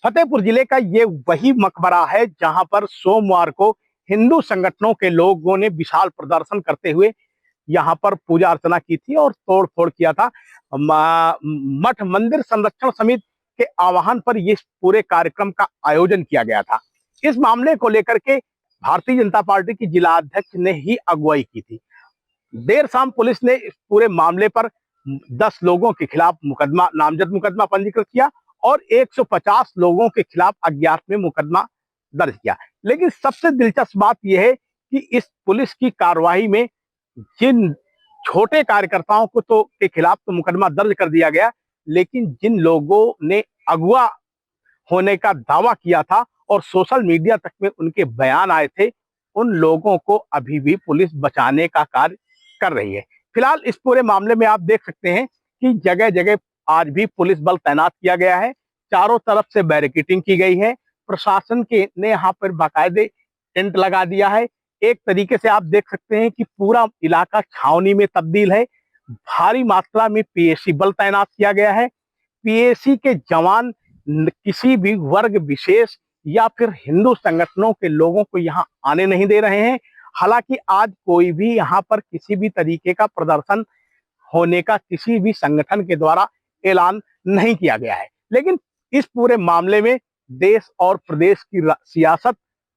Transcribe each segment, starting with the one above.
फतेहपुर जिले का ये वही मकबरा है जहां पर सोमवार को हिंदू संगठनों के लोगों ने विशाल प्रदर्शन करते हुए यहाँ पर पूजा अर्चना की थी और तोड़ फोड़ किया था। मठ मंदिर संरक्षण समिति के आह्वान पर इस पूरे कार्यक्रम का आयोजन किया गया था। इस मामले को लेकर के भारतीय जनता पार्टी की जिला अध्यक्ष ने ही अगुवाई की थी। देर शाम पुलिस ने इस पूरे मामले पर 10 लोगों के खिलाफ नामजद मुकदमा पंजीकृत किया और 150 लोगों के खिलाफ अज्ञात में मुकदमा दर्ज किया। लेकिन सबसे दिलचस्प बात यह है कि इस पुलिस की कार्रवाई में जिन छोटे कार्यकर्ताओं को के खिलाफ तो मुकदमा दर्ज कर दिया गया, लेकिन जिन लोगों ने अगवा होने का दावा किया था और सोशल मीडिया तक में उनके बयान आए थे, उन लोगों को अभी भी पुलिस बचाने का कार्य कर रही है। फिलहाल इस पूरे मामले में आप देख सकते हैं कि जगह जगह आज भी पुलिस बल तैनात किया गया है। चारों तरफ से बैरिकेडिंग की गई है। प्रशासन के ने यहाँ पर बाकायदे टेंट लगा दिया है। एक तरीके से आप देख सकते हैं कि पूरा इलाका छावनी में तब्दील है। भारी मात्रा में पीएसी बल तैनात किया गया है। पीएसी के जवान किसी भी वर्ग विशेष या फिर हिंदू संगठनों के लोगों को यहाँ आने नहीं दे रहे हैं। हालांकि आज कोई भी यहाँ पर किसी भी तरीके का प्रदर्शन होने का किसी भी संगठन के द्वारा ऐलान नहीं किया गया है। लेकिन इस पूरे मामले में देश और प्रदेश की सियासत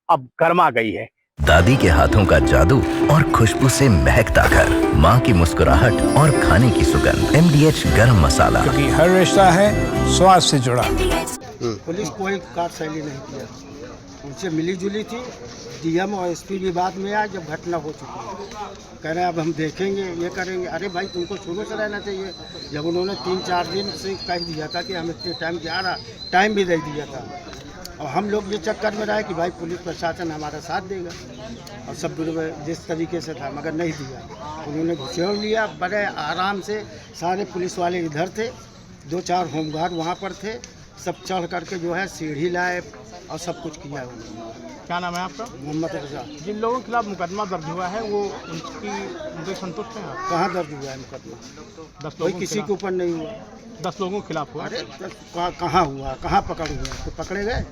अब गर्मा गई है। दादी के हाथों का जादू और खुशबू से महकता घर, माँ की मुस्कुराहट और खाने की सुगंध। MDH गरम मसाला, क्योंकि हर रिश्ता है स्वाद से जुड़ा। पुलिस कोई कार्यशैली नहीं किया, उनसे मिली जुली थी। DM और SP भी बाद में आए जब घटना हो चुकी है। कह रहे अब हम देखेंगे, ये करेंगे। अरे भाई तुमको शुरू से रहना चाहिए। जब उन्होंने 3-4 दिन से कह दिया था कि हम इतने टाइम के आ रहा, टाइम भी दे दिया था, और हम लोग ये चक्कर में रहे कि भाई पुलिस प्रशासन हमारा साथ देगा और सब जिस तरीके से था, मगर नहीं दिया। उन्होंने घुसेड़ लिया। बड़े आराम से सारे पुलिस वाले इधर थे, 2-4 होमगार्ड वहाँ पर थे, सब चढ़ करके जो है सीढ़ी लाए और सब कुछ किया उन्होंने। क्या नाम है आपका? मोहम्मद रजा। जिन लोगों के खिलाफ मुकदमा दर्ज हुआ है वो उनके संतुष्ट हैं? कहाँ दर्ज हुआ है मुकदमा? 10 कोई लोगों किसी के ऊपर नहीं हुआ। 10 लोगों के खिलाफ हुआ। अरे कहाँ हुआ? कहाँ पकड़ हुआ? तो पकड़े गए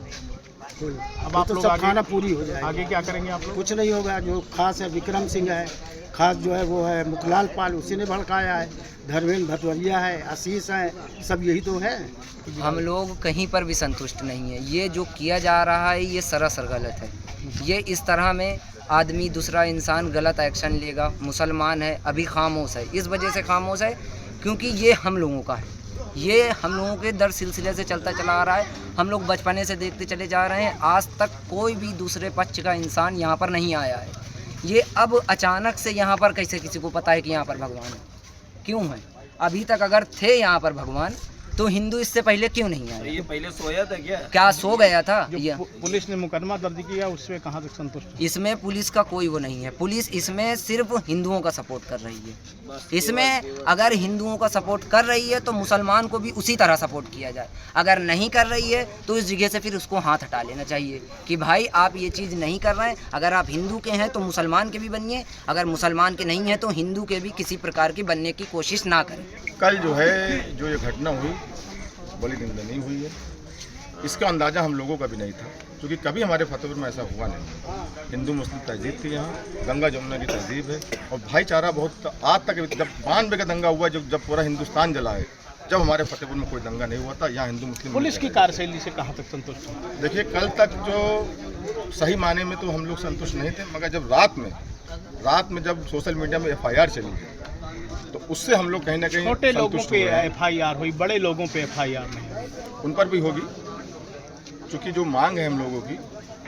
कोई? अब आप तो लोग सब आगे खाना पूरी हो जाएगी। आगे क्या करेंगे आप लोग? कुछ नहीं होगा। जो खास है विक्रम सिंह है, खास जो है वो है मुखलाल पाल, उसी ने भड़काया है। धर्मेंद्र भटवरिया है, आशीष है, सब यही तो है। हम लोग कहीं पर भी संतुष्ट नहीं है। ये जो किया जा रहा है ये सरासर गलत है। ये इस तरह में आदमी दूसरा इंसान गलत एक्शन लेगा। मुसलमान है अभी खामोश है, इस वजह से खामोश है क्योंकि ये हम लोगों का है। ये हम लोगों के दर सिलसिले से चलता चला आ रहा है। हम लोग बचपने से देखते चले जा रहे हैं। आज तक कोई भी दूसरे पक्ष का इंसान यहाँ पर नहीं आया है। ये अब अचानक से यहाँ पर कैसे किसी को पता है कि यहाँ पर भगवान है? क्यों है? अभी तक अगर थे यहाँ पर भगवान तो हिंदू इससे पहले क्यों नहीं आए? ये पहले सोया था क्या सो गया था? ये पुलिस ने मुकदमा दर्ज किया उसमें कहाँ तक संतुष्ट है? इसमें पुलिस का कोई वो नहीं है। पुलिस इसमें सिर्फ हिंदुओं का सपोर्ट कर रही है। इसमें अगर हिंदुओं का सपोर्ट कर रही है तो मुसलमान को भी उसी तरह सपोर्ट किया जाए। अगर नहीं कर रही है तो इस जगह से फिर उसको हाथ हटा लेना चाहिए कि भाई आप ये चीज़ नहीं कर रहे हैं। अगर आप हिंदू के हैं तो मुसलमान के भी बनिए, अगर मुसलमान के नहीं हैं तो हिंदू के भी किसी प्रकार की बनने की कोशिश ना करें। कल जो है जो ये घटना हुई बड़ी निंदनीय हुई है। इसका अंदाज़ा हम लोगों का भी नहीं था, क्योंकि कभी हमारे फतेहपुर में ऐसा हुआ नहीं। हिंदू मुस्लिम तहजीब थी यहाँ, गंगा जमुना की तहजीब है और भाईचारा बहुत। आज तक जब 92 का दंगा हुआ, जब पूरा हिंदुस्तान जलाए, जब हमारे फतेहपुर में कोई दंगा नहीं हुआ था। यहाँ हिंदू मुस्लिम पुलिस की कार्यशैली से कहाँ तक संतुष्ट है? देखिए कल तक जो सही माने में तो हम लोग संतुष्ट नहीं थे, मगर जब रात में जब सोशल मीडिया में FIR चली तो उससे हम लोग कहीं ना कहीं छोटे लोगों पे FIR हुई, बड़े लोगों पे FIR नहीं, उन पर भी होगी। क्योंकि जो मांग है हम लोगों की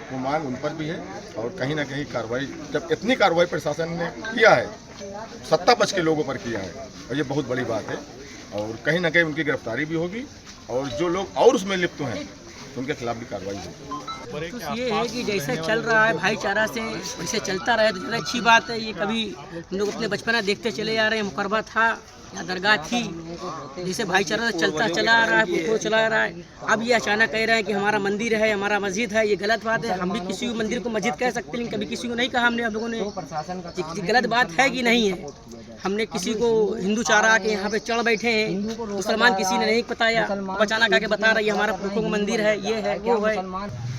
वो मांग उन पर भी है और कहीं ना कहीं कार्रवाई, जब इतनी कार्रवाई प्रशासन ने किया है, सत्ता पक्ष के लोगों पर किया है, और ये बहुत बड़ी बात है। और कहीं ना कहीं उनकी गिरफ्तारी भी होगी और जो लोग और उसमें लिप्त हैं उनके खिलाफ भी कार्रवाई होगी। तो ये है कि जैसे चल रहा है भाईचारा से वैसे चलता रहे तो ज़्यादा अच्छी बात है। ये कभी हम लोग अपने बचपना देखते चले आ रहे हैं, मुकरबा था या दरगाह थी, जैसे भाईचारा से चलता चला आ रहा है, पुरखों चला आ रहा है। अब ये अचानक कह रहे हैं कि हमारा मंदिर है, हमारा मस्जिद है, ये गलत बात है। हम भी किसी मंदिर को मस्जिद कह सकते हैं, लेकिन कभी किसी को नहीं कहा हमने। हम लोगों ने गलत बात है कि नहीं है? हमने किसी को हिंदू चारा के यहाँ पे चढ़ बैठे हैं, मुसलमान किसी ने नहीं बताया, अचानक आके बता रहा है ये हमारा पुरखों का मंदिर है, ये है वो है।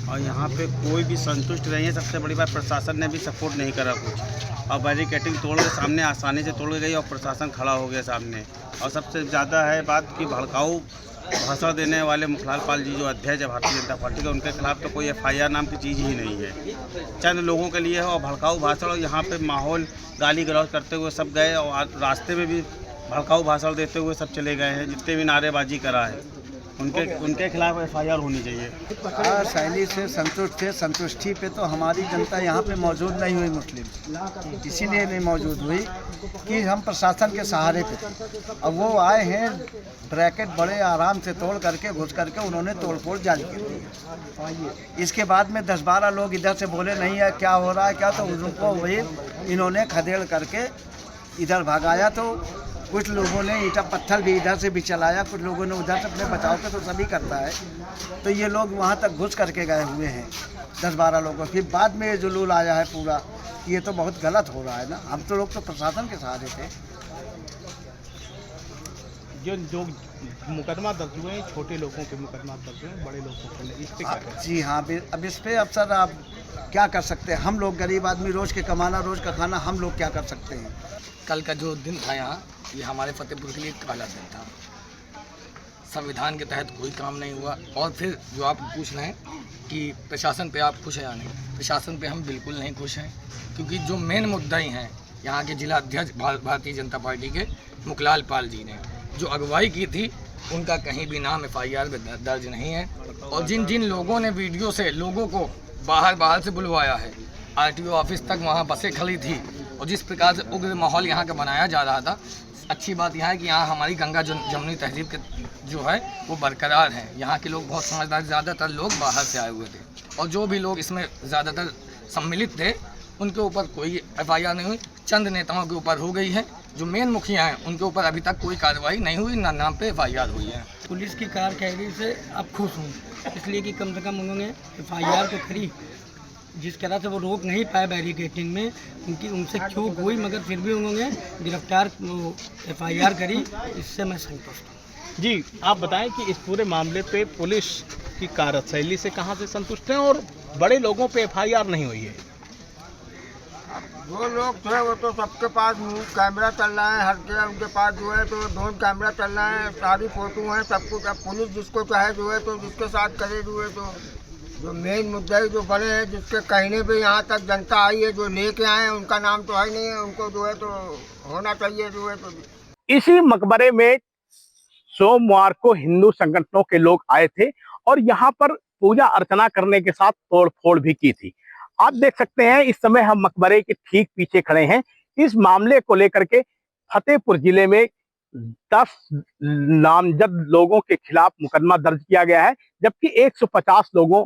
और यहाँ पे कोई भी संतुष्ट नहीं है। सबसे बड़ी बात प्रशासन ने भी सपोर्ट नहीं करा कुछ, और बैरिकेटिंग तोड़ के सामने आसानी से तोड़ के गई और प्रशासन खड़ा हो गया सामने। और सबसे ज़्यादा है बात कि भड़काऊ भाषण देने वाले मुखलाल पाल जी जो अध्यक्ष है भारतीय जनता पार्टी के, उनके खिलाफ तो कोई FIR नाम की चीज़ ही नहीं है। चंद लोगों के लिए है और भड़काऊ भाषण, और यहाँ पे माहौल गाली गलौज करते हुए सब गए और रास्ते में भी भड़काऊ भाषण देते हुए सब चले गए हैं। जितने भी नारेबाजी करा है उनके खिलाफ FIR होनी चाहिए। शैली से संतुष्ट थे। संतुष्टि पे तो हमारी जनता यहाँ पे मौजूद नहीं हुई मुस्लिम, इसीलिए नहीं मौजूद हुई कि हम प्रशासन के सहारे पे थे। अब वो आए हैं ब्रैकेट बड़े आराम से तोड़ करके घुस करके उन्होंने तोड़ फोड़ जारी कर दी। इसके बाद में 10-12 लोग इधर से बोले नहीं है क्या हो रहा है क्या, तो उनको वही इन्होंने खदेड़ करके इधर भगाया। तो कुछ लोगों ने ईंटा पत्थर भी इधर से भी चलाया, कुछ लोगों ने उधर से अपने बचाव के, तो सभी करता है। तो ये लोग वहाँ तक घुस करके गए हुए हैं 10-12 लोगों। फिर बाद में ये जुलूल आया है पूरा कि ये तो बहुत गलत हो रहा है ना। हम तो लोग तो प्रशासन के सहारे थे। जो मुकदमा दर्ज हुए हैं, छोटे लोगों के मुकदमा दर्ज हुए हैं, बड़े लोगों के लिए इस पे क्या करें? जी हाँ, अब इस पे अफसर आप क्या कर सकते हैं? हम लोग गरीब आदमी रोज़ के कमाना रोज़ का खाना, हम लोग क्या कर सकते हैं? कल का जो दिन था यहाँ, ये हमारे फतेहपुर के लिए काला दिन था। संविधान के तहत कोई काम नहीं हुआ। और फिर जो आप पूछ रहे हैं कि प्रशासन पे आप खुश हैं या नहीं, प्रशासन पे हम बिल्कुल नहीं खुश हैं, क्योंकि जो मेन मुद्दई हैं यहाँ के जिला अध्यक्ष भारतीय जनता पार्टी के मुखलाल पाल जी ने जो अगुवाई की थी, उनका कहीं भी नाम FIR में दर्ज नहीं है। और जिन जिन लोगों ने वीडियो से लोगों को बाहर से बुलवाया है, RTO ऑफिस तक वहाँ बसें खड़ी थी, और जिस प्रकार से उग्र माहौल यहाँ का बनाया जा रहा था, अच्छी बात यह है कि यहाँ हमारी गंगा जमुनी तहजीब के जो है वो बरकरार है। यहाँ के लोग बहुत समझदार, ज़्यादातर लोग बाहर से आए हुए थे, और जो भी लोग इसमें ज़्यादातर सम्मिलित थे उनके ऊपर कोई FIR नहीं हुई। चंद नेताओं के ऊपर हो गई है, जो मेन मुखिया हैं उनके ऊपर अभी तक कोई कार्रवाई नहीं हुई, ना नाम पे FIR हुई है। पुलिस की कारकर्दगी से अब खुश हूँ, इसलिए कि कम से कम उन्होंने FIR तो करी, जिस तरह से वो रोक नहीं पाए बैरिकेटिंग में, उनसे चूक हुई, मगर फिर भी उन्होंने गिरफ्तार FIR करी, इससे मैं संतुष्ट हूँ। जी, आप बताएं कि इस पूरे मामले पे पुलिस की कार्यशैली से कहां से संतुष्ट हैं और बड़े लोगों पे FIR नहीं हुई है? जो लोग थे वो तो सबके पास कैमरा चल रहा है, हर जगह उनके पास जो है तो ड्रोन कैमरा चल रहा है, सारी फोटो है, सब कुछ। अब पुलिस जिसको चाहे जो है तो जिसके साथ करे जो है, तो जो मेन मुद्दे जो बड़े हैं, जिसके कहने पे यहाँ तक जनता आई है, जो लेके आए हैं, उनका नाम तो है नहीं है, उनको जो है तो होना चाहिए जो है तो। इसी मकबरे में सोमवार को हिंदू संगठनों के लोग आए थे और यहाँ पर पूजा अर्चना करने के साथ तोड़फोड़ भी की थी। आप देख सकते हैं इस समय हम मकबरे के ठीक पीछे खड़े हैं। इस मामले को लेकर के फतेहपुर जिले में 10 नामजद लोगों के खिलाफ मुकदमा दर्ज किया गया है, जबकि 150 लोगों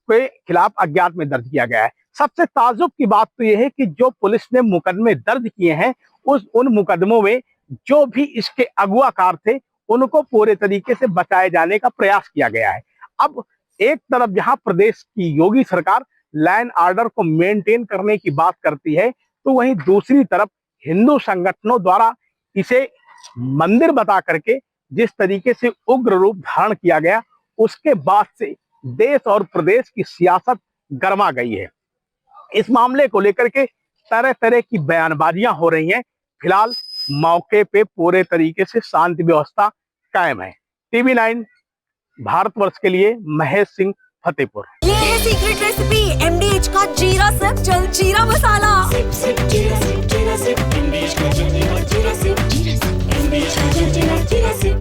के खिलाफ अज्ञात में दर्ज किया गया है। सबसे ताज्जुब की बात तो यह है कि जो पुलिस ने मुकदमे दर्ज किए हैं, उन मुकदमों में जो भी इसके अगुवाकार थे उनको पूरे तरीके से बचाए जाने का प्रयास किया गया है। अब एक तरफ जहां प्रदेश की योगी सरकार लैंड ऑर्डर को मेंटेन करने की बात करती है, तो वहीं दूसरी तरफ हिंदू संगठनों द्वारा इसे मंदिर बता करके जिस तरीके से उग्र रूप धारण किया गया, उसके बाद से देश और प्रदेश की सियासत गर्मा गई है। इस मामले को लेकर के तरह तरह की बयानबाजियां हो रही हैं। फिलहाल मौके पे पूरे तरीके से शांति व्यवस्था कायम है। TV9 भारतवर्ष के लिए महेश सिंह, फतेहपुर। ये है सीक्रेट रेसिपी MDH का जीरा सब्ज जल जीरा मसाला।